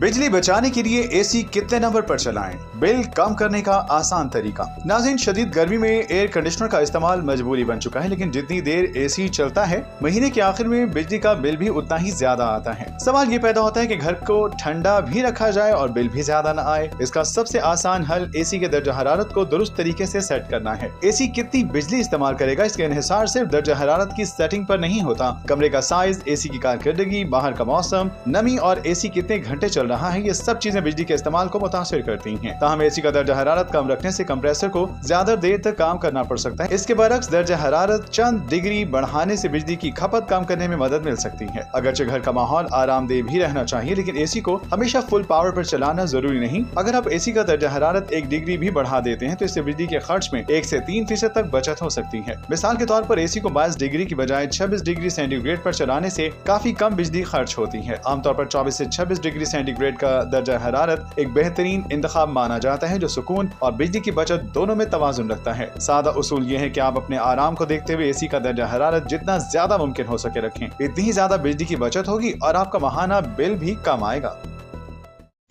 बिजली बचाने के लिए एसी कितने नंबर पर चलाएं? बिल कम करने का आसान तरीका। नाज़रीन, शदीद गर्मी में एयर कंडीशनर का इस्तेमाल मजबूरी बन चुका है, लेकिन जितनी देर एसी चलता है महीने के आखिर में बिजली का बिल भी उतना ही ज्यादा आता है। सवाल ये पैदा होता है कि घर को ठंडा भी रखा जाए और बिल भी ज्यादा न आए। इसका सबसे आसान हल एसी के दर्जा हरारत को दुरुस्त तरीके से सेट करना है। एसी कितनी बिजली इस्तेमाल करेगा, इसके इन्हिसार सिर्फ दर्जा हरारत की सेटिंग पर नहीं होता। कमरे का साइज, एसी की कारकर्दगी, बाहर का मौसम, नमी और एसी कितने घंटे चल रहा है, ये सब चीजें बिजली के इस्तेमाल को मुतासिर करती हैं। ताहम एसी का दर्जा हरारत कम रखने से कंप्रेसर को ज्यादा देर तक काम करना पड़ सकता है। इसके बरक्स दर्जा हरारत चंद डिग्री बढ़ाने से बिजली की खपत कम करने में मदद मिल सकती है। अगरचे घर का माहौल आरामदेह भी रहना चाहिए, लेकिन एसी को हमेशा फुल पावर पर चलाना जरूरी नहीं। अगर आप एसी का दर्जा हरारत 1 डिग्री भी बढ़ा देते हैं तो इससे बिजली के खर्च में 1 से 3% तक बचत हो सकती है। मिसाल के तौर पर एसी को 22 डिग्री की बजाय 26 डिग्री सेंटीग्रेड पर चलाने से काफी कम बिजली खर्च होती है। आमतौर पर 24 से 26 डिग्री सेंटीग्रेड का दर्जा हरारत एक बेहतरीन इंतखाब माना जाता है, जो सुकून और बिजली की बचत दोनों में तवाजुन रखता है। सादा उसूल ये है कि आप अपने आराम को देखते हुए एसी का दर्जा हरारत जितना ज्यादा मुमकिन हो सके रखें। इतनी ही ज्यादा बिजली की बचत होगी और आपका माहाना बिल भी कम आएगा।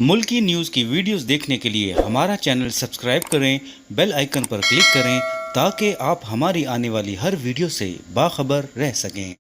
मुल्की न्यूज़ की वीडियोस देखने के लिए हमारा चैनल सब्सक्राइब करें, बेल आइकन पर क्लिक करें ताकि आप हमारी आने वाली हर वीडियो से बाखबर रह सकें।